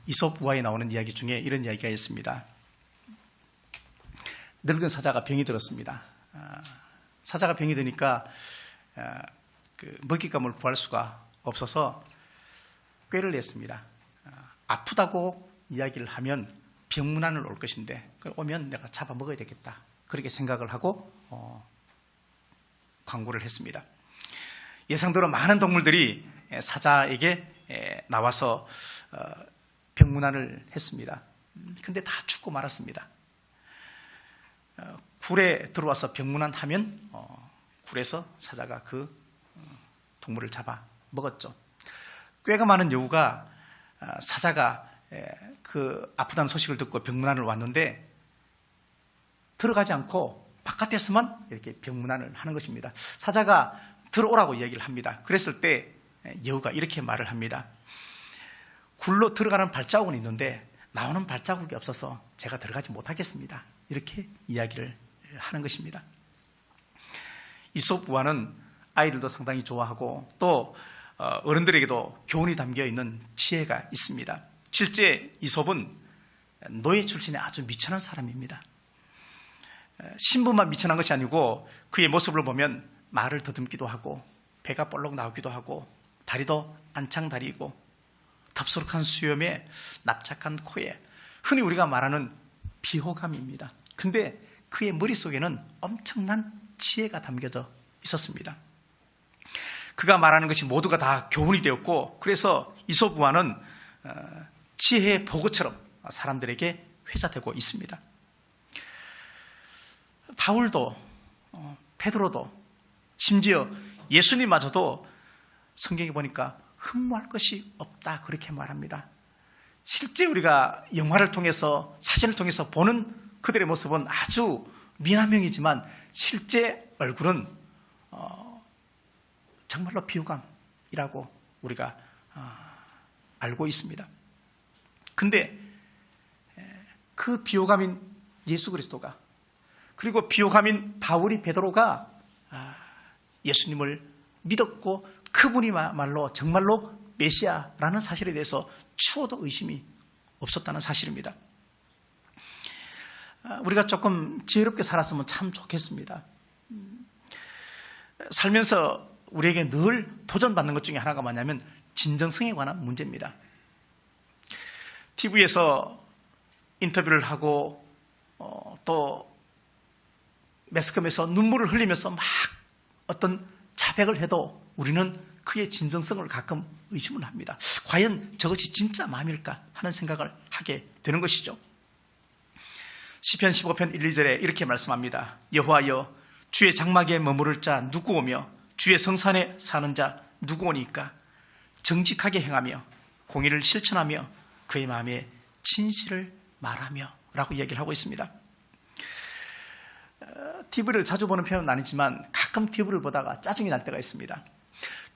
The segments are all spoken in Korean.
이솝 우화에 나오는 이야기 중에 이런 이야기가 있습니다. 늙은 사자가 병이 들었습니다. 사자가 병이 드니까 먹잇감을 구할 수가 없어서 꾀를 냈습니다. 아프다고 이야기를 하면 병문안을 올 것인데 오면 내가 잡아 먹어야 되겠다. 그렇게 생각을 하고 광고를 했습니다. 예상대로 많은 동물들이 사자에게 나와서 병문안을 했습니다. 근데 다 죽고 말았습니다. 굴에 들어와서 병문안 하면 굴에서 사자가 그 동물을 잡아 먹었죠. 꾀가 많은 여우가 사자가 그 아프다는 소식을 듣고 병문안을 왔는데 들어가지 않고 바깥에서만 이렇게 병문안을 하는 것입니다. 사자가 들어오라고 이야기를 합니다. 그랬을 때 여우가 이렇게 말을 합니다. 굴로 들어가는 발자국은 있는데 나오는 발자국이 없어서 제가 들어가지 못하겠습니다. 이렇게 이야기를 하는 것입니다. 이솝 우화는 아이들도 상당히 좋아하고 또 어른들에게도 교훈이 담겨 있는 지혜가 있습니다. 실제 이솝은 노예 출신의 아주 미천한 사람입니다. 신분만 미천한 것이 아니고 그의 모습을 보면 말을 더듬기도 하고 배가 볼록 나오기도 하고 다리도 안창다리이고 덥수룩한 수염에 납작한 코에 흔히 우리가 말하는 비호감입니다. 근데 그의 머릿속에는 엄청난 지혜가 담겨져 있었습니다. 그가 말하는 것이 모두가 다 교훈이 되었고 그래서 이솝 우화는 지혜의 보고처럼 사람들에게 회자되고 있습니다. 바울도 베드로도 심지어 예수님마저도 성경에 보니까 흠모할 것이 없다 그렇게 말합니다. 실제 우리가 영화를 통해서 사진을 통해서 보는 그들의 모습은 아주 미남형이지만 실제 얼굴은 정말로 비호감이라고 우리가 알고 있습니다. 근데 그 비호감인 예수 그리스도가 그리고 비호감인 바울이 베드로가 예수님을 믿었고 그분이 말로 정말로 메시아라는 사실에 대해서 추호도 의심이 없었다는 사실입니다. 우리가 조금 지혜롭게 살았으면 참 좋겠습니다. 살면서 우리에게 늘 도전받는 것 중에 하나가 뭐냐면 진정성에 관한 문제입니다. TV에서 인터뷰를 하고 또 매스컴에서 눈물을 흘리면서 막 어떤 자백을 해도 우리는 그의 진정성을 가끔 의심을 합니다. 과연 저것이 진짜 마음일까 하는 생각을 하게 되는 것이죠. 시편 15편 1, 2절에 이렇게 말씀합니다. 여호와여 주의 장막에 머무를 자 누구 오며 주의 성산에 사는 자 누구 오니까 정직하게 행하며 공의를 실천하며 그의 마음에 진실을 말하며 라고 이야기를 하고 있습니다. TV를 자주 보는 편은 아니지만 가끔 TV를 보다가 짜증이 날 때가 있습니다.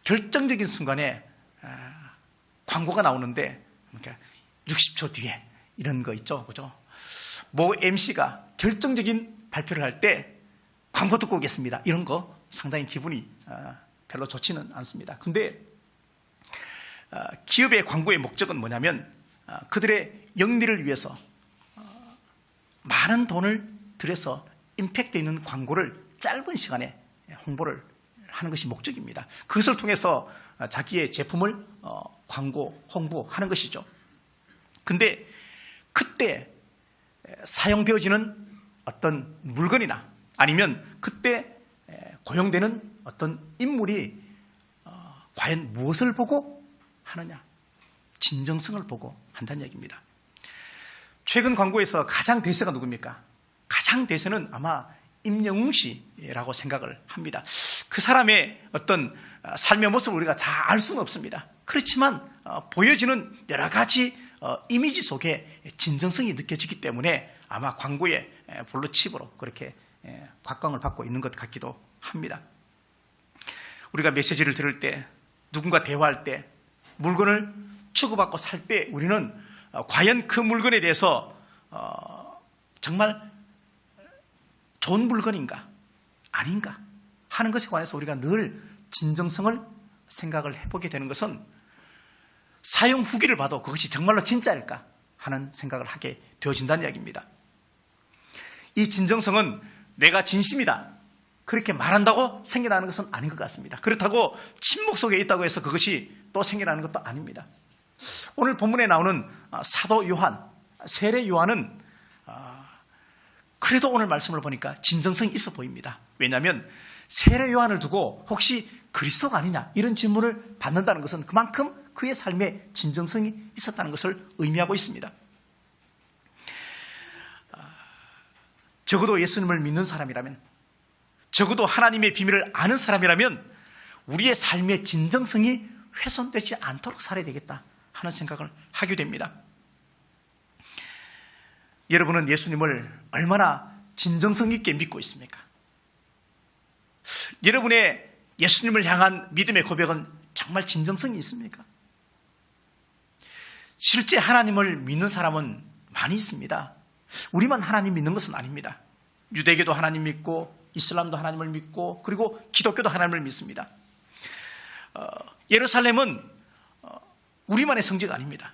결정적인 순간에 광고가 나오는데 60초 뒤에 이런 거 있죠, 그죠? 모 MC가 결정적인 발표를 할 때 광고 듣고 오겠습니다. 이런 거 상당히 기분이 별로 좋지는 않습니다. 근데 기업의 광고의 목적은 뭐냐면 그들의 영리를 위해서 많은 돈을 들여서 임팩트 있는 광고를 짧은 시간에 홍보를 하는 것이 목적입니다. 그것을 통해서 자기의 제품을 광고, 홍보하는 것이죠. 근데 그때 사용되어지는 어떤 물건이나 아니면 그때 고용되는 어떤 인물이 과연 무엇을 보고 하느냐, 진정성을 보고 한다는 얘기입니다. 최근 광고에서 가장 대세가 누굽니까? 가장 대세는 아마 임영웅 씨라고 생각을 합니다. 그 사람의 어떤 삶의 모습을 우리가 잘 알 수는 없습니다. 그렇지만 보여지는 여러 가지 이미지 속에 진정성이 느껴지기 때문에 아마 광고의 블루칩으로 그렇게 곽광을 받고 있는 것 같기도 합니다. 우리가 메시지를 들을 때, 누군가 대화할 때, 물건을 주고받고 살 때 우리는 과연 그 물건에 대해서 정말 좋은 물건인가 아닌가 하는 것에 관해서 우리가 늘 진정성을 생각을 해보게 되는 것은 사용 후기를 봐도 그것이 정말로 진짜일까 하는 생각을 하게 되어진다는 이야기입니다. 이 진정성은 내가 진심이다 그렇게 말한다고 생겨나는 것은 아닌 것 같습니다. 그렇다고 침묵 속에 있다고 해서 그것이 또 생겨나는 것도 아닙니다. 오늘 본문에 나오는 사도 요한, 세례 요한은 그래도 오늘 말씀을 보니까 진정성이 있어 보입니다. 왜냐하면 세례 요한을 두고 혹시 그리스도가 아니냐 이런 질문을 받는다는 것은 그만큼 그의 삶에 진정성이 있었다는 것을 의미하고 있습니다. 적어도 예수님을 믿는 사람이라면, 적어도 하나님의 비밀을 아는 사람이라면 우리의 삶의 진정성이 훼손되지 않도록 살아야 되겠다 하는 생각을 하게 됩니다. 여러분은 예수님을 얼마나 진정성 있게 믿고 있습니까? 여러분의 예수님을 향한 믿음의 고백은 정말 진정성이 있습니까? 실제 하나님을 믿는 사람은 많이 있습니다. 우리만 하나님 믿는 것은 아닙니다. 유대교도 하나님 믿고 이슬람도 하나님을 믿고 그리고 기독교도 하나님을 믿습니다. 예루살렘은 우리만의 성지가 아닙니다.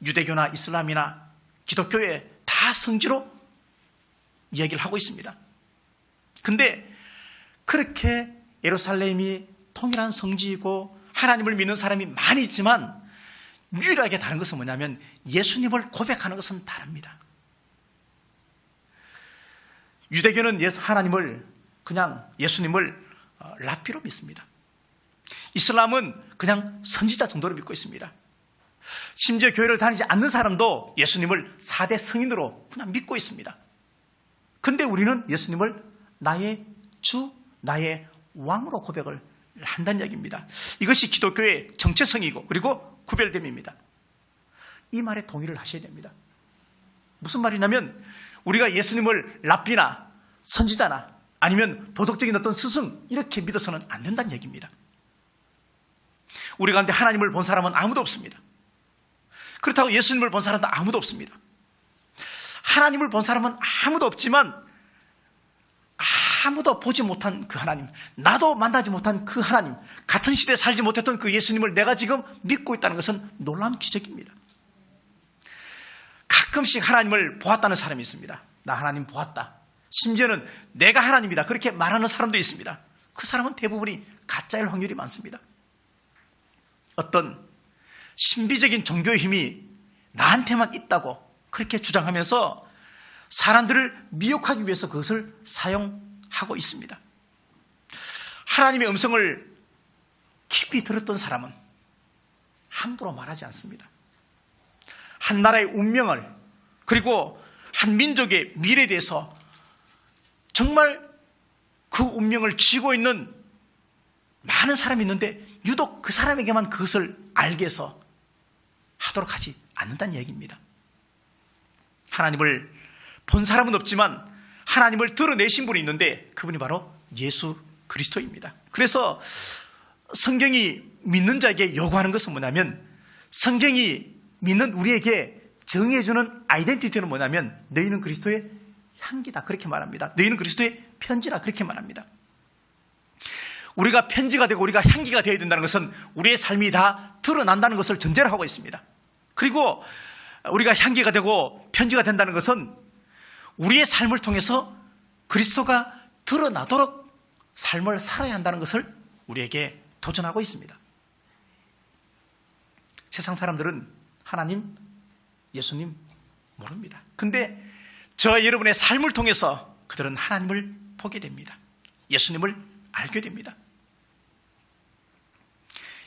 유대교나 이슬람이나 기독교의 다 성지로 이야기를 하고 있습니다. 근데 그렇게 예루살렘이 통일한 성지이고 하나님을 믿는 사람이 많이 있지만 유일하게 다른 것은 뭐냐면 예수님을 고백하는 것은 다릅니다. 유대교는 하나님을 그냥 예수님을 랍비로 믿습니다. 이슬람은 그냥 선지자 정도로 믿고 있습니다. 심지어 교회를 다니지 않는 사람도 예수님을 4대 성인으로 그냥 믿고 있습니다. 근데 우리는 예수님을 나의 주, 나의 왕으로 고백을 한다는 얘기입니다. 이것이 기독교의 정체성이고 그리고 구별됨입니다. 이 말에 동의를 하셔야 됩니다. 무슨 말이냐면 우리가 예수님을 랍비나 선지자나 아니면 도덕적인 어떤 스승 이렇게 믿어서는 안 된다는 얘기입니다. 우리 가운데 하나님을 본 사람은 아무도 없습니다. 그렇다고 예수님을 본 사람도 아무도 없습니다. 하나님을 본 사람은 아무도 없지만 아무도 보지 못한 그 하나님, 나도 만나지 못한 그 하나님, 같은 시대에 살지 못했던 그 예수님을 내가 지금 믿고 있다는 것은 놀라운 기적입니다. 가끔씩 하나님을 보았다는 사람이 있습니다. 나 하나님 보았다. 심지어는 내가 하나님이다 그렇게 말하는 사람도 있습니다. 그 사람은 대부분이 가짜일 확률이 많습니다. 어떤 신비적인 종교의 힘이 나한테만 있다고 그렇게 주장하면서 사람들을 미혹하기 위해서 그것을 사용하고 있습니다. 하나님의 음성을 깊이 들었던 사람은 함부로 말하지 않습니다. 한 나라의 운명을 그리고 한 민족의 미래에 대해서 정말 그 운명을 쥐고 있는 많은 사람이 있는데 유독 그 사람에게만 그것을 알게 해서 하도록 하지 않는다는 얘기입니다. 하나님을 본 사람은 없지만 하나님을 드러내신 분이 있는데 그분이 바로 예수 그리스도입니다. 그래서 성경이 믿는 자에게 요구하는 것은 뭐냐면 성경이 믿는 우리에게 정해주는 아이덴티티는 뭐냐면 너희는 그리스도의 향기다 그렇게 말합니다. 너희는 그리스도의 편지다 그렇게 말합니다. 우리가 편지가 되고 우리가 향기가 되어야 된다는 것은 우리의 삶이 다 드러난다는 것을 전제로 하고 있습니다. 그리고 우리가 향기가 되고 편지가 된다는 것은 우리의 삶을 통해서 그리스도가 드러나도록 삶을 살아야 한다는 것을 우리에게 도전하고 있습니다. 세상 사람들은 하나님, 예수님 모릅니다. 근데 저와 여러분의 삶을 통해서 그들은 하나님을 보게 됩니다. 예수님을 알게 됩니다.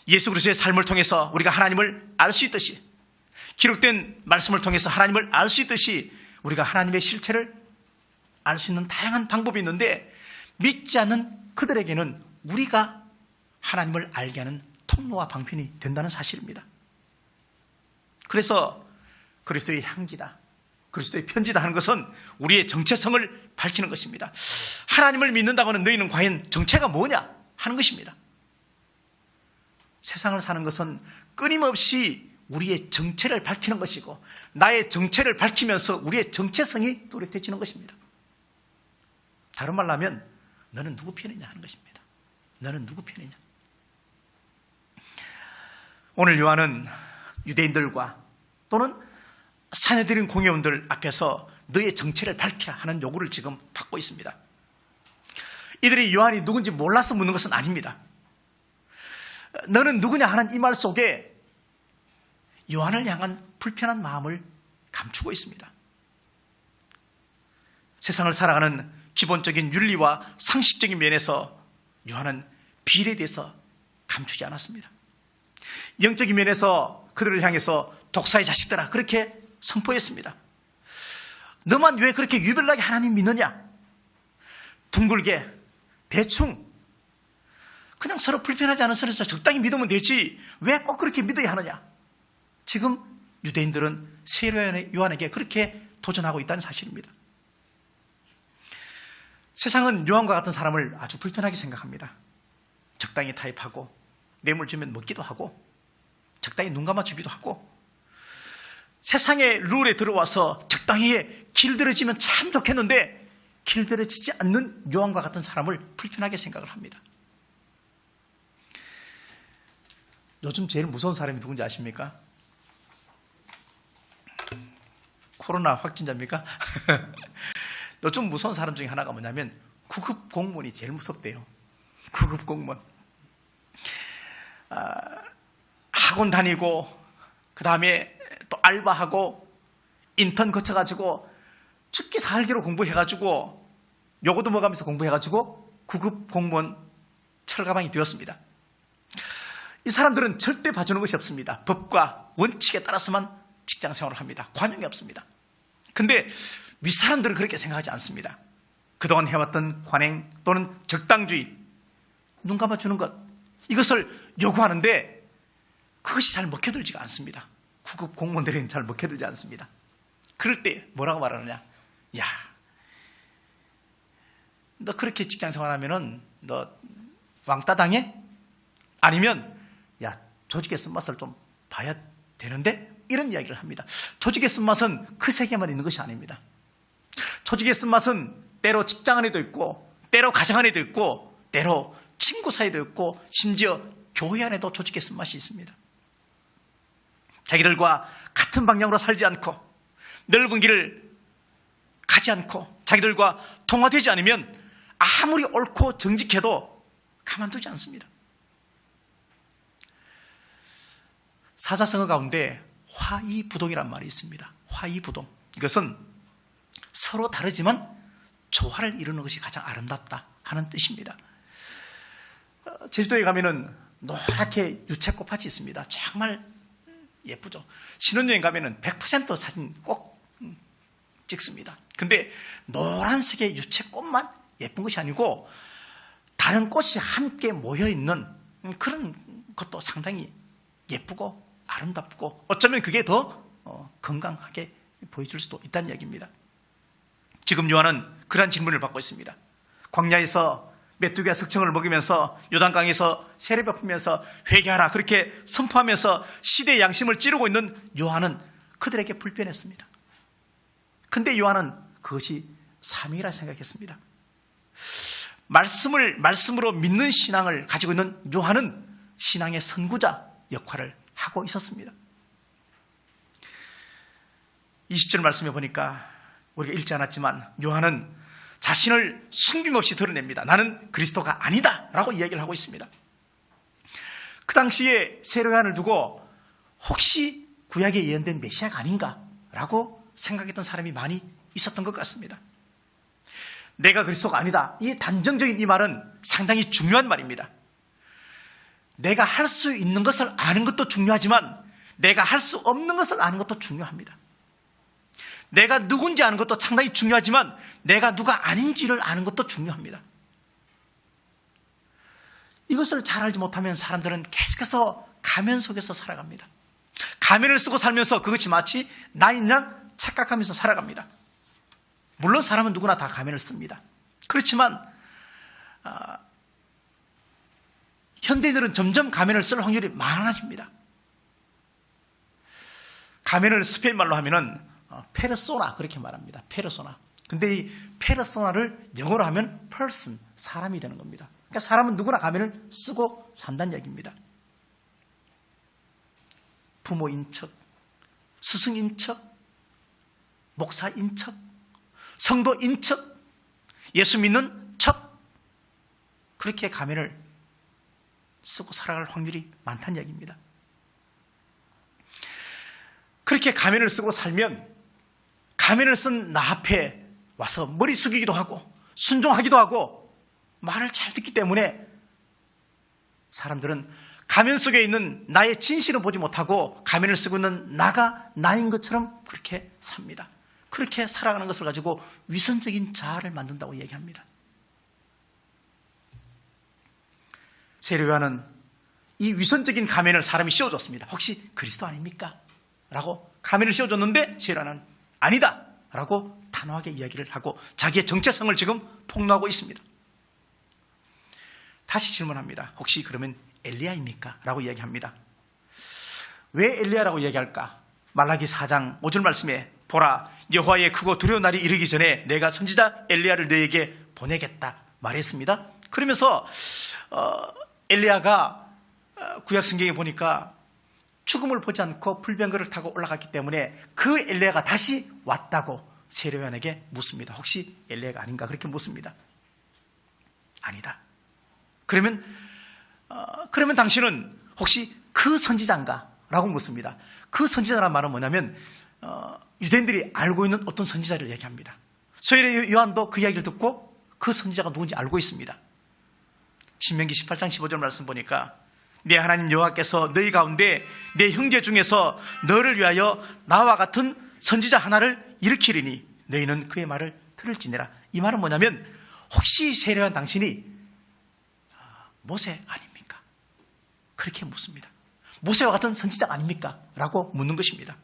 예수 그리스도의 삶을 통해서 우리가 하나님을 알 수 있듯이 기록된 말씀을 통해서 하나님을 알 수 있듯이 우리가 하나님의 실체를 알 수 있는 다양한 방법이 있는데 믿지 않는 그들에게는 우리가 하나님을 알게 하는 통로와 방편이 된다는 사실입니다. 그래서 그리스도의 향기다, 그리스도의 편지다 하는 것은 우리의 정체성을 밝히는 것입니다. 하나님을 믿는다고 하는 너희는 과연 정체가 뭐냐 하는 것입니다. 세상을 사는 것은 끊임없이 우리의 정체를 밝히는 것이고 나의 정체를 밝히면서 우리의 정체성이 뚜렷해지는 것입니다. 다른 말로 하면 너는 누구 편이냐 하는 것입니다. 너는 누구 편이냐. 오늘 요한은 유대인들과 또는 사내들인 공회원들 앞에서 너의 정체를 밝히라 하는 요구를 지금 받고 있습니다. 이들이 요한이 누군지 몰라서 묻는 것은 아닙니다. 너는 누구냐 하는 이 말 속에 요한을 향한 불편한 마음을 감추고 있습니다. 세상을 살아가는 기본적인 윤리와 상식적인 면에서 요한은 비리에 대해서 감추지 않았습니다. 영적인 면에서 그들을 향해서 독사의 자식들아 그렇게 선포했습니다. 너만 왜 그렇게 유별나게 하나님 믿느냐? 둥글게 대충 그냥 서로 불편하지 않은 선에서 적당히 믿으면 되지 왜 꼭 그렇게 믿어야 하느냐? 지금 유대인들은 세례 요한에게 그렇게 도전하고 있다는 사실입니다. 세상은 요한과 같은 사람을 아주 불편하게 생각합니다. 적당히 타협하고 뇌물 주면 먹기도 하고 적당히 눈 감아주기도 하고 세상의 룰에 들어와서 적당히 길들여지면 참 좋겠는데 길들여지지 않는 요한과 같은 사람을 불편하게 생각을 합니다. 요즘 제일 무서운 사람이 누군지 아십니까? 코로나 확진자입니까? 요즘 무서운 사람 중에 하나가 뭐냐면 구급 공무원이 제일 무섭대요. 구급 공무원. 학원 다니고 그 다음에 또 알바하고 인턴 거쳐가지고 죽기 살기로 공부해가지고 요거도 먹으면서 공부해가지고 구급 공무원 철가방이 되었습니다. 이 사람들은 절대 봐주는 것이 없습니다. 법과 원칙에 따라서만 직장 생활을 합니다. 관용이 없습니다. 근데 윗사람들은 그렇게 생각하지 않습니다. 그동안 해왔던 관행 또는 적당주의, 눈 감아주는 것, 이것을 요구하는데 그것이 잘 먹혀들지가 않습니다. 구급 공무원들은 잘 먹혀들지 않습니다. 그럴 때 뭐라고 말하느냐? 야, 너 그렇게 직장 생활하면은 너 왕따 당해? 아니면 야, 조직의 쓴맛을 좀 봐야 되는데? 이런 이야기를 합니다. 조직의 쓴맛은 그 세계만 있는 것이 아닙니다. 조직의 쓴맛은 때로 직장 안에도 있고 때로 가정 안에도 있고 때로 친구 사이도 있고 심지어 교회 안에도 조직의 쓴맛이 있습니다. 자기들과 같은 방향으로 살지 않고 넓은 길을 가지 않고 자기들과 통화되지 않으면 아무리 옳고 정직해도 가만두지 않습니다. 사자성어 가운데 화이부동이란 말이 있습니다. 화이부동. 이것은 서로 다르지만 조화를 이루는 것이 가장 아름답다 하는 뜻입니다. 제주도에 가면은 노랗게 유채꽃밭이 있습니다. 정말 예쁘죠. 신혼여행 가면은 100% 사진 꼭 찍습니다. 근데 노란색의 유채꽃만 예쁜 것이 아니고 다른 꽃이 함께 모여있는 그런 것도 상당히 예쁘고 아름답고 어쩌면 그게 더 건강하게 보여줄 수도 있다는 이야기입니다. 지금 요한은 그런 질문을 받고 있습니다. 광야에서 메뚜기와 석청을 먹이면서 요단강에서 세례 베푸면서 회개하라 그렇게 선포하면서 시대의 양심을 찌르고 있는 요한은 그들에게 불편했습니다. 근데 요한은 그것이 사명이라 생각했습니다. 말씀으로 믿는 신앙을 가지고 있는 요한은 신앙의 선구자 역할을 하고 있었습니다. 20절 말씀해 보니까 우리가 읽지 않았지만 요한은 자신을 숨김없이 드러냅니다. 나는 그리스도가 아니다 라고 이야기를 하고 있습니다. 그 당시에 세례 요한을 두고 혹시 구약에 예언된 메시아가 아닌가 라고 생각했던 사람이 많이 있었던 것 같습니다. 내가 그리스도가 아니다. 이 단정적인 이 말은 상당히 중요한 말입니다. 내가 할 수 있는 것을 아는 것도 중요하지만 내가 할 수 없는 것을 아는 것도 중요합니다. 내가 누군지 아는 것도 상당히 중요하지만 내가 누가 아닌지를 아는 것도 중요합니다. 이것을 잘 알지 못하면 사람들은 계속해서 가면 속에서 살아갑니다. 가면을 쓰고 살면서 그것이 마치 나인 양 착각하면서 살아갑니다. 물론 사람은 누구나 다 가면을 씁니다. 그렇지만 현대인들은 점점 가면을 쓸 확률이 많아집니다. 가면을 스페인 말로 하면은 페르소나 그렇게 말합니다. 페르소나. 근데 이 페르소나를 영어로 하면 person, 사람이 되는 겁니다. 그러니까 사람은 누구나 가면을 쓰고 산다는 얘기입니다. 부모인 척, 스승인 척, 목사인 척, 성도인 척, 예수 믿는 척, 그렇게 가면을 쓰고 살아갈 확률이 많다는 이야기입니다. 그렇게 가면을 쓰고 살면 가면을 쓴 나 앞에 와서 머리 숙이기도 하고 순종하기도 하고 말을 잘 듣기 때문에 사람들은 가면 속에 있는 나의 진실을 보지 못하고 가면을 쓰고 있는 나가 나인 것처럼 그렇게 삽니다. 그렇게 살아가는 것을 가지고 위선적인 자아를 만든다고 얘기합니다. 세례요한은 이 위선적인 가면을 사람이 씌워줬습니다. 혹시 그리스도 아닙니까? 라고 가면을 씌워줬는데 세례요한은 아니다 라고 단호하게 이야기를 하고 자기의 정체성을 지금 폭로하고 있습니다. 다시 질문합니다. 혹시 그러면 엘리야입니까? 라고 이야기합니다. 왜 엘리야라고 이야기할까? 말라기 4장 5절 말씀에 보라, 여호와의 크고 두려운 날이 이르기 전에 내가 선지자 엘리야를 너에게 보내겠다 말했습니다. 그러면서 엘리야가 구약 성경에 보니까 죽음을 보지 않고 불병거를 타고 올라갔기 때문에 그 엘리야가 다시 왔다고 세례요한에게 묻습니다. 혹시 엘리야가 아닌가? 그렇게 묻습니다. 아니다. 그러면 당신은 혹시 그 선지자인가? 라고 묻습니다. 그 선지자라는 말은 뭐냐면 유대인들이 알고 있는 어떤 선지자를 얘기합니다. 세례 요한도 그 이야기를 듣고 그 선지자가 누군지 알고 있습니다. 신명기 18장 15절 말씀 보니까 내 하나님 여호와께서 너희 가운데 내 형제 중에서 너를 위하여 나와 같은 선지자 하나를 일으키리니 너희는 그의 말을 들을지니라. 이 말은 뭐냐면 혹시 세례요한 당신이 모세 아닙니까? 그렇게 묻습니다. 모세와 같은 선지자 아닙니까? 라고 묻는 것입니다.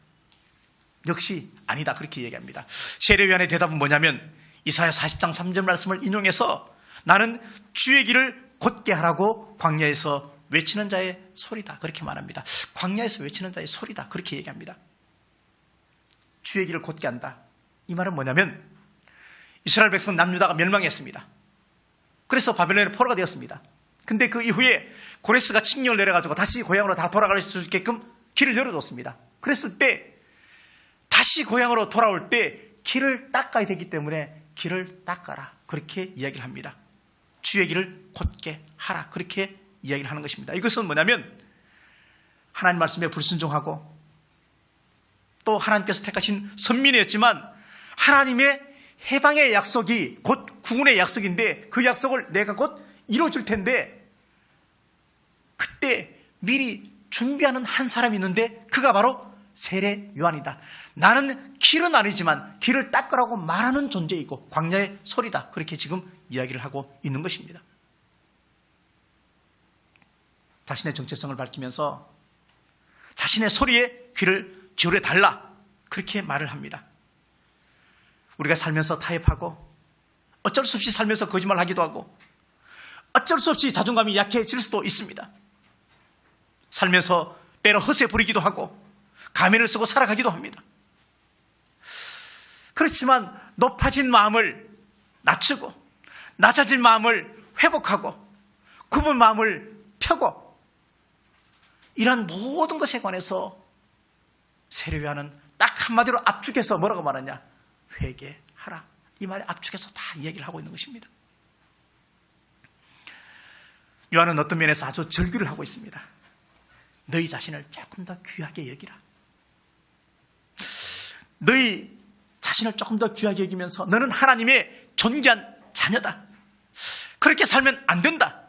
역시 아니다 그렇게 얘기합니다. 세례요한의 대답은 뭐냐면 이사야 40장 3절 말씀을 인용해서 나는 주의 길을 곧게 하라고 광야에서 외치는 자의 소리다 그렇게 말합니다. 광야에서 외치는 자의 소리다 그렇게 얘기합니다. 주의 길을 곧게 한다. 이 말은 뭐냐면 이스라엘 백성 남유다가 멸망했습니다. 그래서 바벨론의 포로가 되었습니다. 근데 그 이후에 고레스가 칙령을 내려가지고 다시 고향으로 다 돌아갈 수 있게끔 길을 열어줬습니다. 그랬을 때 다시 고향으로 돌아올 때 길을 닦아야 되기 때문에 길을 닦아라 그렇게 이야기를 합니다. 주의 길을 곧게 하라 그렇게 이야기를 하는 것입니다. 이것은 뭐냐면 하나님 말씀에 불순종하고 또 하나님께서 택하신 선민이었지만 하나님의 해방의 약속이 곧 구원의 약속인데 그 약속을 내가 곧 이루어줄 텐데 그때 미리 준비하는 한 사람이 있는데 그가 바로 세례 요한이다. 나는 길은 아니지만 길을 닦으라고 말하는 존재이고 광야의 소리다. 그렇게 지금 이야기를 하고 있는 것입니다. 자신의 정체성을 밝히면서 자신의 소리에 귀를 기울여 달라. 그렇게 말을 합니다. 우리가 살면서 타협하고 어쩔 수 없이 살면서 거짓말하기도 하고 어쩔 수 없이 자존감이 약해질 수도 있습니다. 살면서 때로 허세 부리기도 하고 가면을 쓰고 살아가기도 합니다. 그렇지만 높아진 마음을 낮추고 낮아진 마음을 회복하고 굽은 마음을 펴고 이런 모든 것에 관해서 세례요한은 딱 한마디로 압축해서 뭐라고 말하냐? 회개하라. 이 말에 압축해서 다 이야기를 하고 있는 것입니다. 요한은 어떤 면에서 아주 절규를 하고 있습니다. 너희 자신을 조금 더 귀하게 여기라. 너희 자신을 조금 더 귀하게 여기면서 너는 하나님의 존귀한 자녀다. 그렇게 살면 안 된다.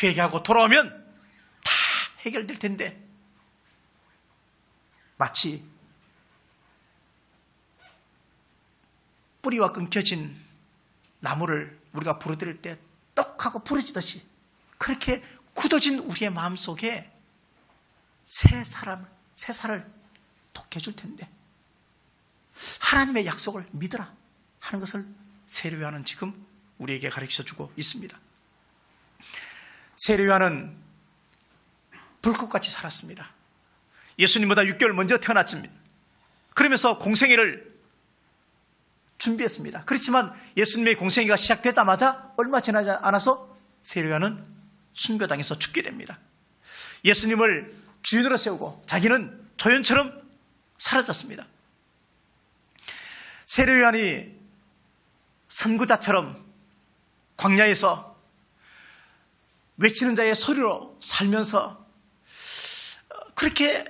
회개하고 돌아오면 다 해결될 텐데 마치 뿌리와 끊겨진 나무를 우리가 부러뜨릴 때 떡하고 부러지듯이 그렇게 굳어진 우리의 마음속에 새 살을 돋게해줄 텐데 하나님의 약속을 믿으라 하는 것을 세례요한은 지금 우리에게 가르쳐주고 있습니다. 세례요한은 불꽃같이 살았습니다. 예수님보다 6개월 먼저 태어났습니다. 그러면서 공생애를 준비했습니다. 그렇지만 예수님의 공생애가 시작되자마자 얼마 지나지 않아서 세례요한은 순교당해서 죽게 됩니다. 예수님을 주인으로 세우고 자기는 조연처럼 사라졌습니다. 세례요한이 선구자처럼 광야에서 외치는 자의 소리로 살면서 그렇게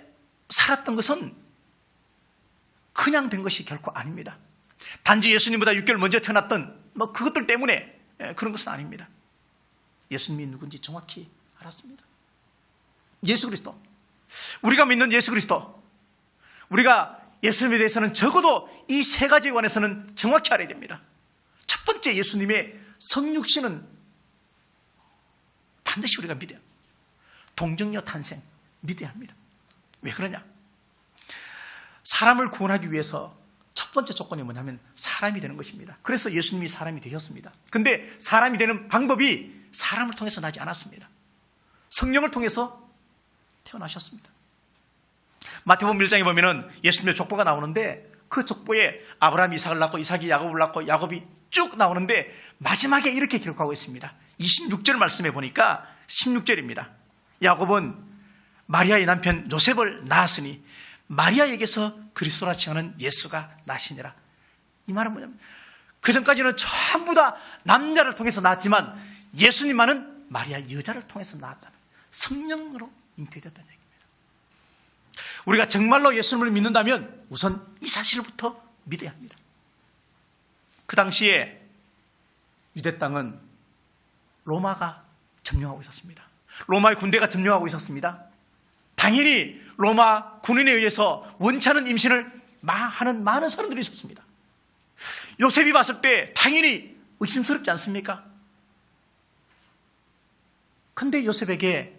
살았던 것은 그냥 된 것이 결코 아닙니다. 단지 예수님보다 6개월 먼저 태어났던 그것들 때문에 그런 것은 아닙니다. 예수님이 누군지 정확히 알았습니다. 예수 그리스도, 우리가 믿는 예수 그리스도, 우리가 예수님에 대해서는 적어도 이 세 가지에 관해서는 정확히 알아야 됩니다. 첫 번째, 예수님의 성육신은 반드시 우리가 믿어야 합니다. 동정녀 탄생 믿어야 합니다. 왜 그러냐? 사람을 구원하기 위해서 첫 번째 조건이 뭐냐면 사람이 되는 것입니다. 그래서 예수님이 사람이 되셨습니다. 근데 사람이 되는 방법이 사람을 통해서 나지 않았습니다. 성령을 통해서 태어나셨습니다. 마태복음 1장에 보면은 예수님의 족보가 나오는데 그 족보에 아브라함이 이삭을 낳고 이삭이 야곱을 낳고 야곱이 쭉 나오는데 마지막에 이렇게 기록하고 있습니다. 26절 말씀에 보니까 16절입니다. 야곱은 마리아의 남편 요셉을 낳았으니 마리아에게서 그리스도라 칭하는 예수가 나시니라. 이 말은 뭐냐면 그 전까지는 전부 다 남자를 통해서 낳았지만 예수님만은 마리아 여자를 통해서 낳았다는, 성령으로 잉태됐다는 얘기입니다. 우리가 정말로 예수님을 믿는다면 우선 이 사실부터 믿어야 합니다. 그 당시에 유대 땅은 로마가 점령하고 있었습니다. 로마의 군대가 점령하고 있었습니다. 당연히 로마 군인에 의해서 원치 않은 임신을 하는 많은 사람들이 있었습니다. 요셉이 봤을 때 당연히 의심스럽지 않습니까? 근데 요셉에게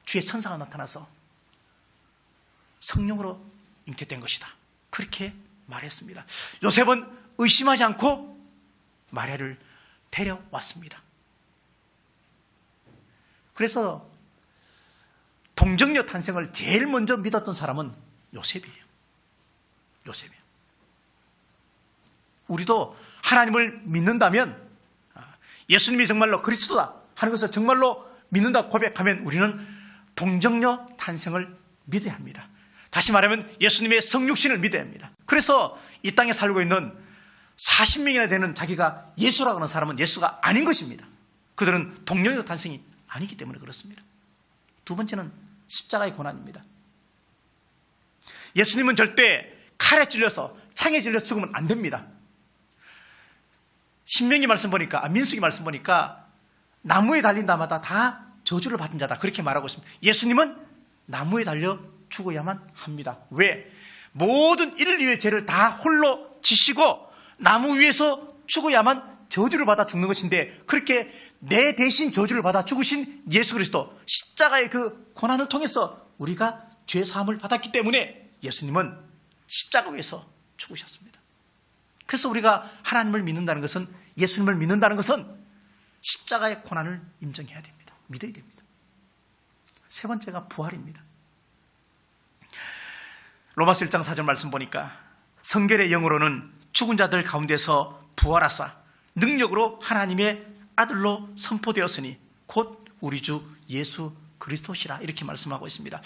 주의 천사가 나타나서 성령으로 잉태된 것이다, 그렇게 말했습니다. 요셉은 의심하지 않고 마리아를 데려왔습니다. 그래서 동정녀 탄생을 제일 먼저 믿었던 사람은 요셉이에요. 요셉이에요. 우리도 하나님을 믿는다면, 예수님이 정말로 그리스도다 하는 것을 정말로 믿는다 고백하면 우리는 동정녀 탄생을 믿어야 합니다. 다시 말하면 예수님의 성육신을 믿어야 합니다. 그래서 이 땅에 살고 있는 40명이나 되는 자기가 예수라고 하는 사람은 예수가 아닌 것입니다. 그들은 동정녀 탄생이 아니기 때문에 그렇습니다. 두 번째는 십자가의 고난입니다. 예수님은 절대 칼에 찔려서 창에 찔려서 죽으면 안 됩니다. 신명기 말씀 보니까, 민수기 말씀 보니까 나무에 달린 자마다 다 저주를 받은 자다, 그렇게 말하고 있습니다. 예수님은 나무에 달려 죽어야만 합니다. 왜? 모든 인류의 죄를 다 홀로 지시고 나무 위에서 죽어야만 저주를 받아 죽는 것인데, 그렇게 내 대신 저주를 받아 죽으신 예수 그리스도, 십자가의 그 고난을 통해서 우리가 죄 사함을 받았기 때문에 예수님은 십자가 위에서 죽으셨습니다. 그래서 우리가 하나님을 믿는다는 것은, 예수님을 믿는다는 것은 십자가의 고난을 인정해야 됩니다. 믿어야 됩니다. 세 번째가 부활입니다. 로마서 1장 4절 말씀 보니까 성결의 영으로는 죽은 자들 가운데서 부활하사 능력으로 하나님의 아들로 선포되었으니 곧 우리 주 예수 그리스도시라, 이렇게 말씀하고 있습니다.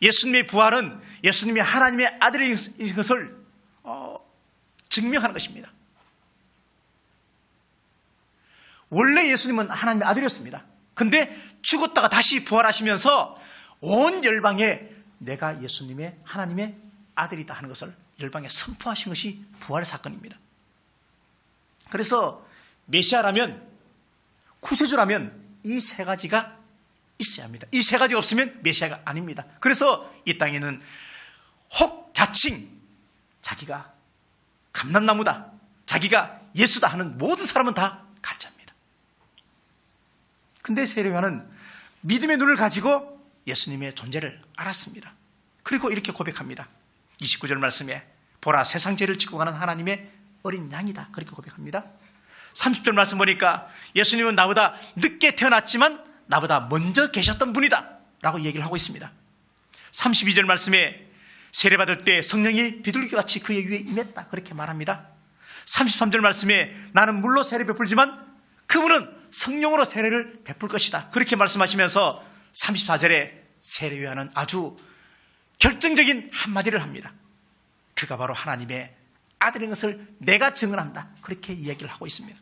예수님의 부활은 예수님이 하나님의 아들인 것을 증명하는 것입니다. 원래 예수님은 하나님의 아들이었습니다. 근데 죽었다가 다시 부활하시면서 온 열방에 내가 예수님의, 하나님의 아들이다 하는 것을 열방에 선포하신 것이 부활 사건입니다. 그래서 메시아라면, 구세주라면 이 세 가지가 있어야 합니다. 이 세 가지가 없으면 메시아가 아닙니다. 그래서 이 땅에는 혹 자칭 자기가 감람나무다, 자기가 예수다 하는 모든 사람은 다 가짜입니다. 근데 세례요한은 믿음의 눈을 가지고 예수님의 존재를 알았습니다. 그리고 이렇게 고백합니다. 29절 말씀에 보라, 세상 죄를 짓고 가는 하나님의 어린 양이다, 그렇게 고백합니다. 30절 말씀 보니까 예수님은 나보다 늦게 태어났지만 나보다 먼저 계셨던 분이다 라고 얘기를 하고 있습니다. 32절 말씀에 세례받을 때 성령이 비둘기같이 그의 위에 임했다, 그렇게 말합니다. 33절 말씀에 나는 물로 세례 베풀지만 그분은 성령으로 세례를 베풀 것이다, 그렇게 말씀하시면서 34절에 세례요한은 아주 결정적인 한마디를 합니다. 그가 바로 하나님의 아들인 것을 내가 증언한다. 그렇게 이야기를 하고 있습니다.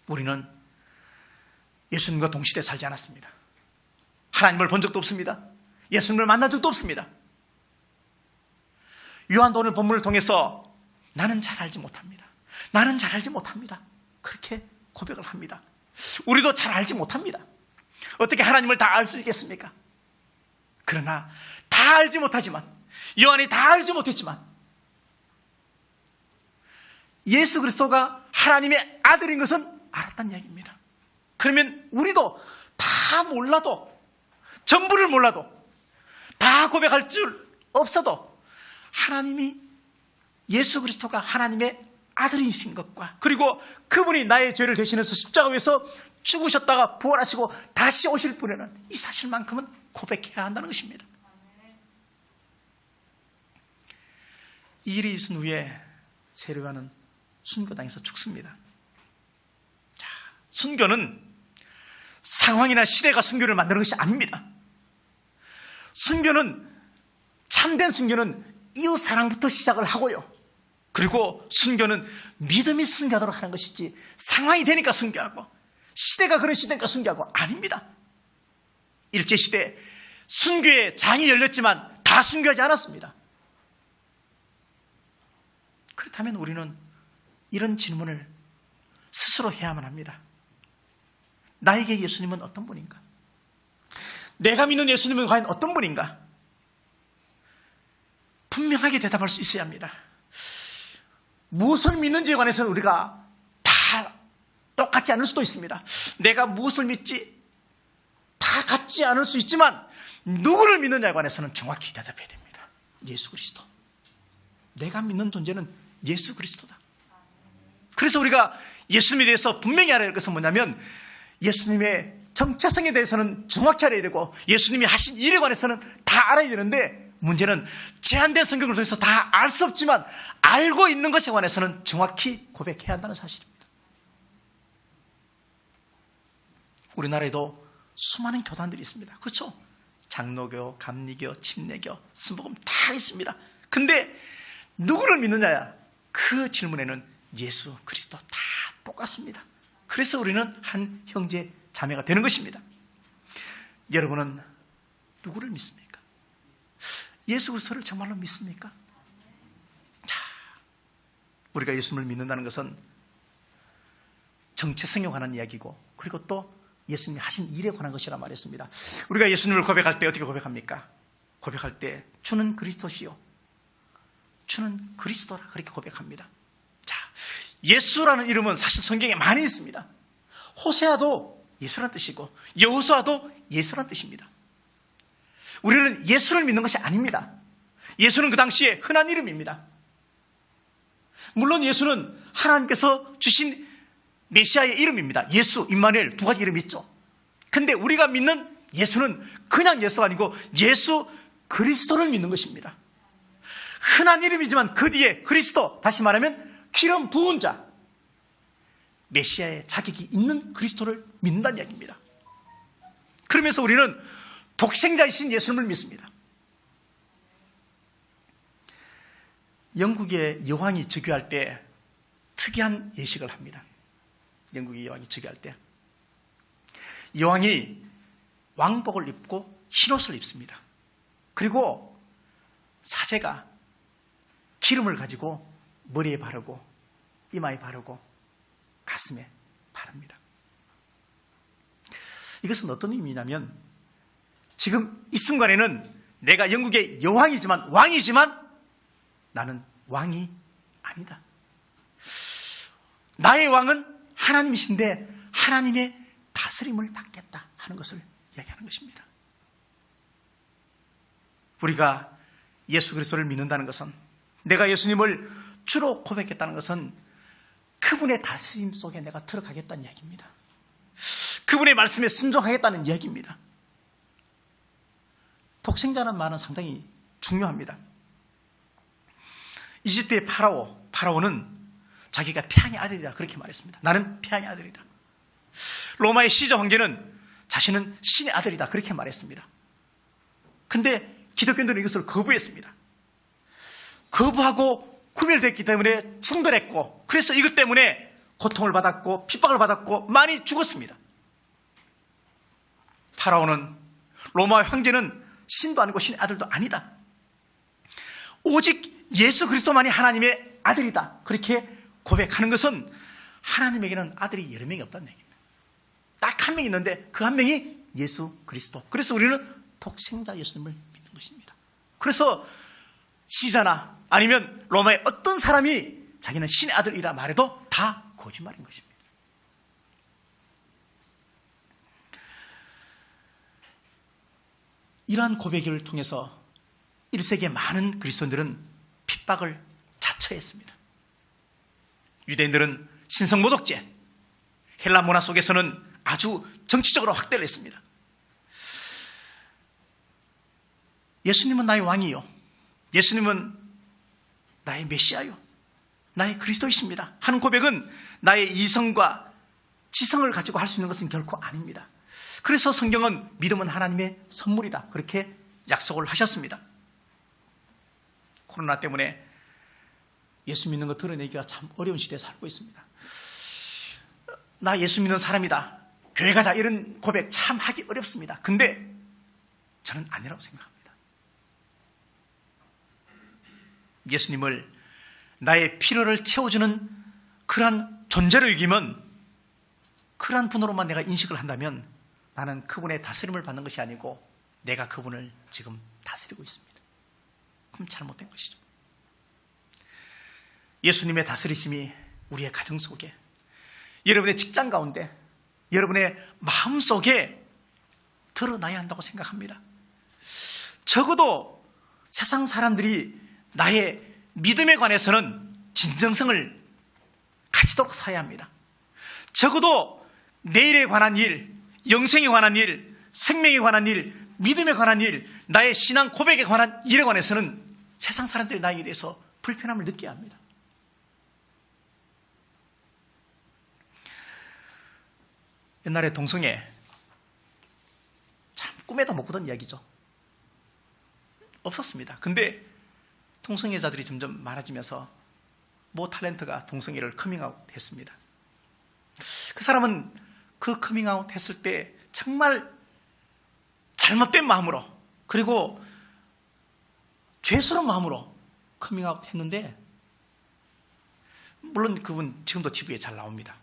우리는 예수님과 동시대에 살지 않았습니다. 하나님을 본 적도 없습니다. 예수님을 만난 적도 없습니다. 요한도 오늘 본문을 통해서 나는 잘 알지 못합니다. 나는 잘 알지 못합니다. 그렇게 고백을 합니다. 우리도 잘 알지 못합니다. 어떻게 하나님을 다 알 수 있겠습니까? 그러나 다 알지 못하지만, 요한이 다 알지 못했지만 예수 그리스도가 하나님의 아들인 것은 알았다는 이야기입니다. 그러면 우리도 다 몰라도, 전부를 몰라도, 다 고백할 줄 없어도 하나님이, 예수 그리스도가 하나님의 아들이신 것과, 그리고 그분이 나의 죄를 대신해서 십자가 위에서 죽으셨다가 부활하시고 다시 오실 분이라는 이 사실만큼은 고백해야 한다는 것입니다. 이 일이 있은 후에 세례요한은 순교당해서 죽습니다. 자, 순교는 상황이나 시대가 순교를 만드는 것이 아닙니다. 순교는, 참된 순교는 이웃 사랑부터 시작을 하고요. 그리고 순교는 믿음이 순교하도록 하는 것이지, 상황이 되니까 순교하고 시대가 그런 시대니까 순교하고 아닙니다. 일제시대 순교의 장이 열렸지만 다 순교하지 않았습니다. 그렇다면 우리는 이런 질문을 스스로 해야만 합니다. 나에게 예수님은 어떤 분인가? 내가 믿는 예수님은 과연 어떤 분인가? 분명하게 대답할 수 있어야 합니다. 무엇을 믿는지에 관해서는 우리가 다 똑같지 않을 수도 있습니다. 내가 무엇을 믿지? 다 같지 않을 수 있지만 누구를 믿느냐에 관해서는 정확히 대답해야 됩니다. 예수 그리스도. 내가 믿는 존재는 예수 그리스도다. 그래서 우리가 예수님에 대해서 분명히 알아야 할 것은 뭐냐면, 예수님의 정체성에 대해서는 정확히 알아야 되고 예수님이 하신 일에 관해서는 다 알아야 되는데, 문제는 제한된 성경을 통해서 다 알 수 없지만 알고 있는 것에 관해서는 정확히 고백해야 한다는 사실입니다. 우리나라에도 수많은 교단들이 있습니다. 그렇죠? 장로교, 감리교, 침례교, 순복음 다 있습니다. 근데 누구를 믿느냐야, 그 질문에는 예수 그리스도 다 똑같습니다. 그래서 우리는 한 형제 자매가 되는 것입니다. 여러분은 누구를 믿습니까? 예수 그리스도를 정말로 믿습니까? 자, 우리가 예수님을 믿는다는 것은 정체성에 관한 이야기고, 그리고 또 예수님이 하신 일에 관한 것이라 말했습니다. 우리가 예수님을 고백할 때 어떻게 고백합니까? 고백할 때 주는 그리스도시요, 주는 그리스도라, 그렇게 고백합니다. 자, 예수라는 이름은 사실 성경에 많이 있습니다. 호세아도 예수란 뜻이고 여호수아도 예수란 뜻입니다. 우리는 예수를 믿는 것이 아닙니다. 예수는 그 당시에 흔한 이름입니다. 물론 예수는 하나님께서 주신 메시아의 이름입니다. 예수, 임마누엘 두 가지 이름이 있죠. 근데 우리가 믿는 예수는 그냥 예수가 아니고 예수 그리스도를 믿는 것입니다. 흔한 이름이지만 그 뒤에 그리스도, 다시 말하면 기름 부은 자, 메시아의 자격이 있는 그리스도를 믿는다는 이야기입니다. 그러면서 우리는 독생자이신 예수님을 믿습니다. 영국의 여왕이 즉위할 때 특이한 예식을 합니다. 영국의 여왕이 즉위할 때 여왕이 왕복을 입고 흰옷을 입습니다. 그리고 사제가 기름을 가지고 머리에 바르고 이마에 바르고 가슴에 바릅니다. 이것은 어떤 의미냐면, 지금 이 순간에는 내가 영국의 여왕이지만, 왕이지만 나는 왕이 아니다. 나의 왕은 하나님이신데 하나님의 다스림을 받겠다 하는 것을 이야기하는 것입니다. 우리가 예수 그리스도를 믿는다는 것은, 내가 예수님을 주로 고백했다는 것은 그분의 다스림 속에 내가 들어가겠다는 이야기입니다. 그분의 말씀에 순종하겠다는 이야기입니다. 독생자라는 말은 상당히 중요합니다. 이집트의 파라오는 자기가 태양의 아들이다 그렇게 말했습니다. 나는 태양의 아들이다. 로마의 시저 황제는 자신은 신의 아들이다 그렇게 말했습니다. 근데 기독교인들은 이것을 거부했습니다. 거부하고 구별됐기 때문에 충돌했고, 그래서 이것 때문에 고통을 받았고 핍박을 받았고 많이 죽었습니다. 파라오는, 로마 황제는 신도 아니고 신의 아들도 아니다. 오직 예수 그리스도만이 하나님의 아들이다. 그렇게 고백하는 것은 하나님에게는 아들이 여러 명이 없다는 얘기입니다. 딱 한 명 있는데 그 한 명이 예수 그리스도. 그래서 우리는 독생자 예수님을 믿는 것입니다. 그래서 시자나 아니면 로마의 어떤 사람이 자기는 신의 아들이라 말해도 다 거짓말인 것입니다. 이러한 고백을 통해서 1세기의 많은 그리스도인들은 핍박을 자처했습니다. 유대인들은 신성모독죄, 헬라 문화 속에서는 아주 정치적으로 확대를 했습니다. 예수님은 나의 왕이요, 예수님은 나의 메시아요, 나의 그리스도이십니다 하는 고백은 나의 이성과 지성을 가지고 할 수 있는 것은 결코 아닙니다. 그래서 성경은 믿음은 하나님의 선물이다, 그렇게 약속을 하셨습니다. 코로나 때문에 예수 믿는 거 드러내기가 참 어려운 시대에 살고 있습니다. 나 예수 믿는 사람이다, 교회 가자, 이런 고백 참 하기 어렵습니다. 근데 저는 아니라고 생각합니다. 예수님을 나의 필요를 채워주는 그러한 존재로 여기면, 그러한 분으로만 내가 인식을 한다면 나는 그분의 다스림을 받는 것이 아니고 내가 그분을 지금 다스리고 있습니다. 그럼 잘못된 것이죠. 예수님의 다스리심이 우리의 가정 속에, 여러분의 직장 가운데, 여러분의 마음 속에 드러나야 한다고 생각합니다. 적어도 세상 사람들이 나의 믿음에 관해서는 진정성을 가지도록 살아야 합니다. 적어도 내일에 관한 일, 영생에 관한 일, 생명에 관한 일, 믿음에 관한 일, 나의 신앙 고백에 관한 일에 관해서는 세상 사람들이 나에게 대해서 불편함을 느껴야 합니다. 옛날에 동성애, 참 꿈에도 못 꾸던 이야기죠. 없었습니다. 근데 동성애자들이 점점 많아지면서 모 탤런트가 동성애를 커밍아웃 했습니다. 그 사람은 그 커밍아웃 했을 때 정말 잘못된 마음으로, 그리고 죄스러운 마음으로 커밍아웃 했는데, 물론 그분 지금도 TV에 잘 나옵니다.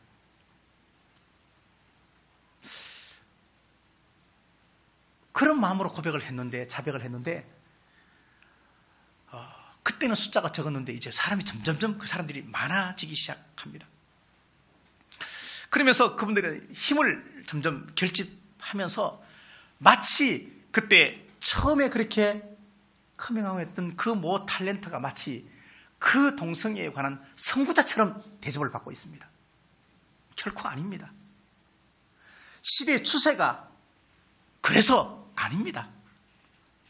그런 마음으로 고백을 했는데, 자백을 했는데, 그때는 숫자가 적었는데 이제 사람이 점점점 그 사람들이 많아지기 시작합니다. 그러면서 그분들의 힘을 점점 결집하면서 마치 그때 처음에 그렇게 커밍아웃했던 그 모 탤런트가 마치 그 동성애에 관한 선구자처럼 대접을 받고 있습니다. 결코 아닙니다. 시대의 추세가 그래서 아닙니다.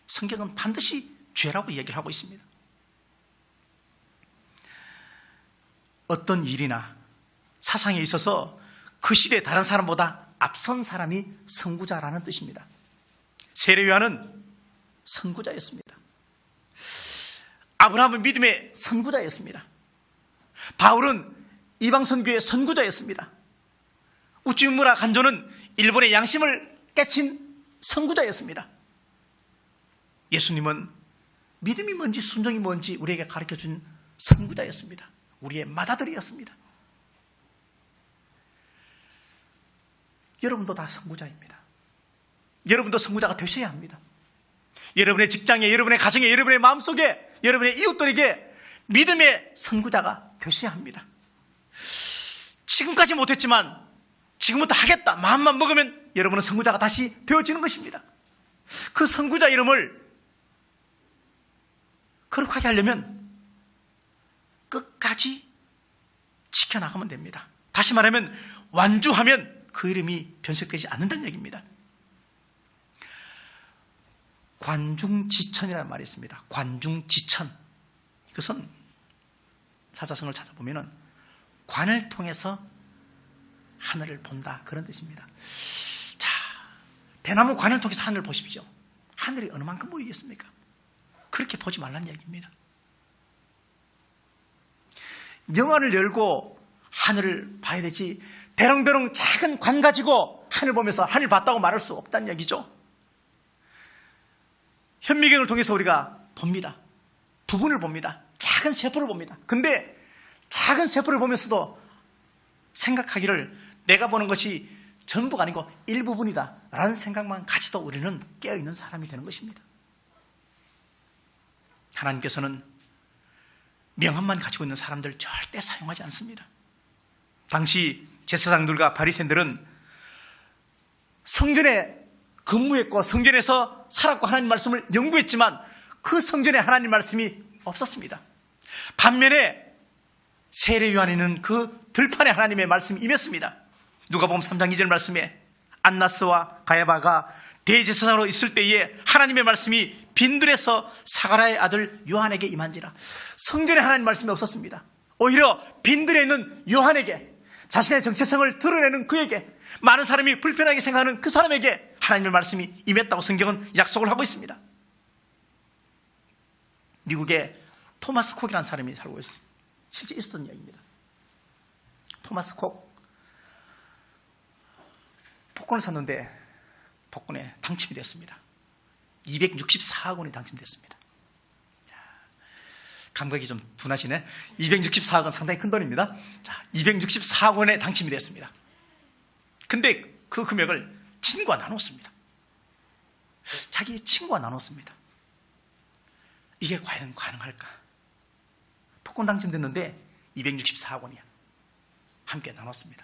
성경은 반드시 죄라고 얘기를 하고 있습니다. 어떤 일이나 사상에 있어서 그 시대의 다른 사람보다 앞선 사람이 선구자라는 뜻입니다. 세례요한은 선구자였습니다. 아브라함은 믿음의 선구자였습니다. 바울은 이방선교의 선구자였습니다. 우찌무라 간조는 일본의 양심을 깨친 선구자였습니다. 예수님은 믿음이 뭔지 순종이 뭔지 우리에게 가르쳐준 선구자였습니다. 우리의 맏아들이었습니다. 여러분도 다 선구자입니다. 여러분도 선구자가 되셔야 합니다. 여러분의 직장에, 여러분의 가정에, 여러분의 마음속에, 여러분의 이웃들에게 믿음의 선구자가 되셔야 합니다. 지금까지 못했지만 지금부터 하겠다 마음만 먹으면 여러분은 선구자가 다시 되어지는 것입니다. 그 선구자 이름을 거룩하게 하려면 끝까지 지켜나가면 됩니다. 다시 말하면 완주하면 그 이름이 변색되지 않는다는 얘기입니다. 관중지천이라는 말이 있습니다. 관중지천. 이것은 사자성을 찾아보면 관을 통해서 하늘을 본다, 그런 뜻입니다. 자, 대나무 관을 통해서 하늘을 보십시오. 하늘이 어느 만큼 보이겠습니까? 그렇게 보지 말라는 얘기입니다. 영안을 열고 하늘을 봐야 되지, 대롱대롱 작은 관 가지고 하늘 보면서 하늘 봤다고 말할 수 없다는 얘기죠. 현미경을 통해서 우리가 봅니다. 부분을 봅니다. 작은 세포를 봅니다. 근데 작은 세포를 보면서도 생각하기를 내가 보는 것이 전부가 아니고 일부분이다 라는 생각만 가지도 우리는 깨어있는 사람이 되는 것입니다. 하나님께서는 명함만 가지고 있는 사람들 절대 사용하지 않습니다. 당시 제사장들과 바리새인들은 성전에 근무했고 성전에서 살았고 하나님 말씀을 연구했지만 그 성전에 하나님 말씀이 없었습니다. 반면에 세례 요한에는 그 들판에 하나님의 말씀이 임했습니다. 누가복음 3장 2절 말씀에 안나스와 가야바가 대제사장으로 있을 때에 하나님의 말씀이 빈들에서 사가랴의 아들 요한에게 임한지라. 성전에 하나님 말씀이 없었습니다. 오히려 빈들에 있는 요한에게, 자신의 정체성을 드러내는 그에게, 많은 사람이 불편하게 생각하는 그 사람에게 하나님의 말씀이 임했다고 성경은 약속을 하고 있습니다. 미국에 토마스 콕이라는 사람이 살고 있었습니다. 실제 있었던 이야기입니다. 토마스 콕, 복권을 샀는데 복권에 당첨이 됐습니다. 264억 원이 당첨됐습니다. 감각이 좀 둔하시네. 264억 원 상당히 큰 돈입니다. 자, 264억 원에 당첨이 됐습니다. 근데 그 금액을 친구와 나눴습니다. 자기 친구와 나눴습니다. 이게 과연 가능할까? 복권 당첨됐는데 264억 원이야. 함께 나눴습니다.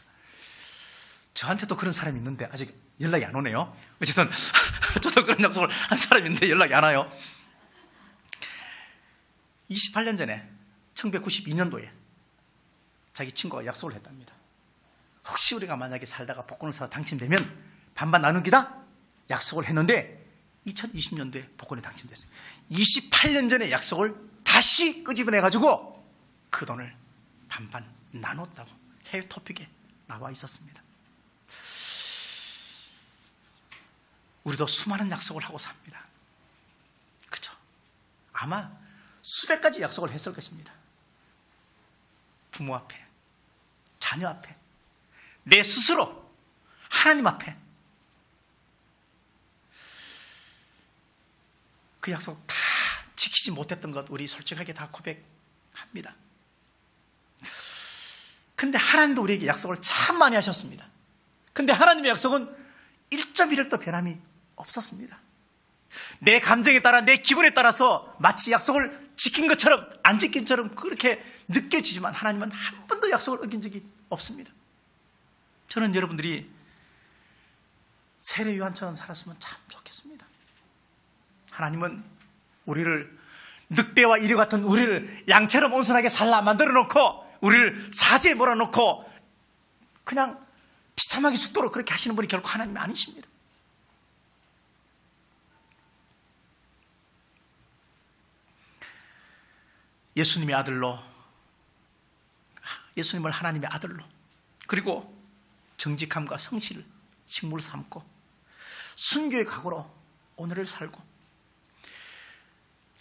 저한테도 그런 사람이 있는데 아직 연락이 안 오네요. 어쨌든 저도 그런 약속을 한 사람이 있는데 연락이 안 와요. 28년 전에 1992년도에 자기 친구가 약속을 했답니다. 혹시 우리가 만약에 살다가 복권을 사서 당첨되면 반반 나누기다 약속을 했는데 2020년도에 복권이 당첨됐어요. 28년 전에 약속을 다시 끄집어내가지고 그 돈을 반반 나눴다고 해외 토픽에 나와 있었습니다. 우리도 수많은 약속을 하고 삽니다. 그죠? 아마 수백 가지 약속을 했을 것입니다. 부모 앞에, 자녀 앞에, 내 스스로, 하나님 앞에. 그 약속 다 지키지 못했던 것 우리 솔직하게 다 고백합니다. 근데 하나님도 우리에게 약속을 참 많이 하셨습니다. 근데 하나님의 약속은 1.1도 변함이 없었습니다. 내 감정에 따라, 내 기분에 따라서 마치 약속을 지킨 것처럼 안 지킨 것처럼 그렇게 느껴지지만 하나님은 한 번도 약속을 어긴 적이 없습니다. 저는 여러분들이 세례 요한처럼 살았으면 참 좋겠습니다. 하나님은 우리를, 늑대와 이리 같은 우리를 양처럼 온순하게 살라 만들어 놓고 우리를 사지에 몰아놓고 그냥 비참하게 죽도록 그렇게 하시는 분이 결코 하나님이 아니십니다. 예수님의 아들로, 예수님을 하나님의 아들로, 그리고 정직함과 성실을 식물 삼고 순교의 각오로 오늘을 살고,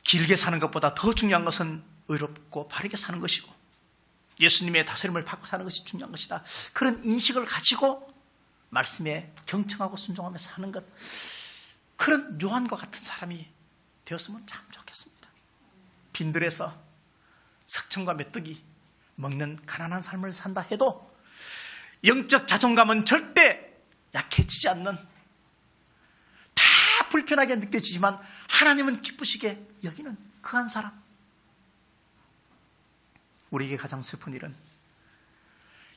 길게 사는 것보다 더 중요한 것은 의롭고 바르게 사는 것이고 예수님의 다스림을 받고 사는 것이 중요한 것이다. 그런 인식을 가지고 말씀에 경청하고 순종하며 사는 것, 그런 요한과 같은 사람이 되었으면 참 좋겠습니다. 빈들에서 석청과 메뚜기 먹는 가난한 삶을 산다 해도 영적 자존감은 절대 약해지지 않는, 다 불편하게 느껴지지만 하나님은 기쁘시게 여기는 그 한 사람. 우리에게 가장 슬픈 일은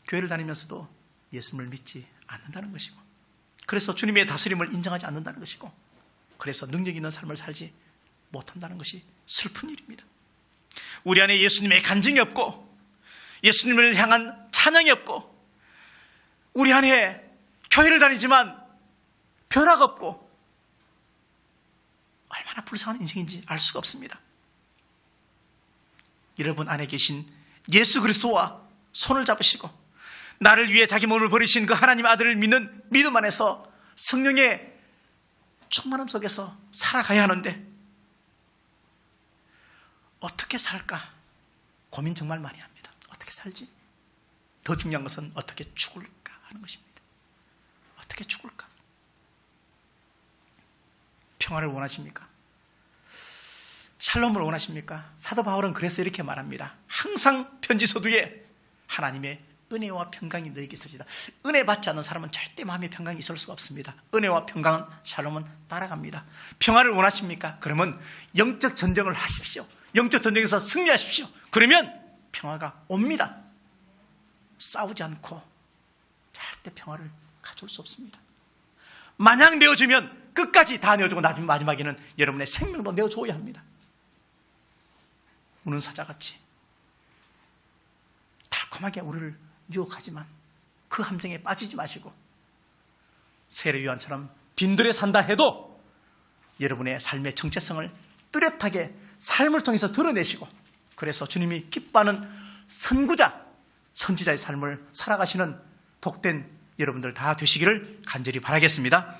교회를 다니면서도 예수님을 믿지 않는다는 것이고, 그래서 주님의 다스림을 인정하지 않는다는 것이고, 그래서 능력 있는 삶을 살지 못한다는 것이 슬픈 일입니다. 우리 안에 예수님의 간증이 없고 예수님을 향한 찬양이 없고 우리 안에 교회를 다니지만 변화가 없고 얼마나 불쌍한 인생인지 알 수가 없습니다. 여러분 안에 계신 예수 그리스도와 손을 잡으시고 나를 위해 자기 몸을 버리신 그 하나님 아들을 믿는 믿음 안에서 성령의 충만함 속에서 살아가야 하는데 어떻게 살까? 고민 정말 많이 합니다. 어떻게 살지? 더 중요한 것은 어떻게 죽을까 하는 것입니다. 어떻게 죽을까? 평화를 원하십니까? 샬롬을 원하십니까? 사도 바울은 그래서 이렇게 말합니다. 항상 편지서두에 하나님의 은혜와 평강이 너에게 있을지다. 은혜 받지 않는 사람은 절대 마음의 평강이 있을 수가 없습니다. 은혜와 평강은, 샬롬은 따라갑니다. 평화를 원하십니까? 그러면 영적 전쟁을 하십시오. 영적 전쟁에서 승리하십시오. 그러면 평화가 옵니다. 싸우지 않고 절대 평화를 가져올 수 없습니다. 만약 내어주면 끝까지 다 내어주고 나중 마지막에는 여러분의 생명도 내어줘야 합니다. 우는 사자같이 달콤하게 우리를 유혹하지만 그 함정에 빠지지 마시고 세례요한처럼 빈들에 산다 해도 여러분의 삶의 정체성을 뚜렷하게 삶을 통해서 드러내시고, 그래서 주님이 기뻐하는 선구자, 선지자의 삶을 살아가시는 복된 여러분들 다 되시기를 간절히 바라겠습니다.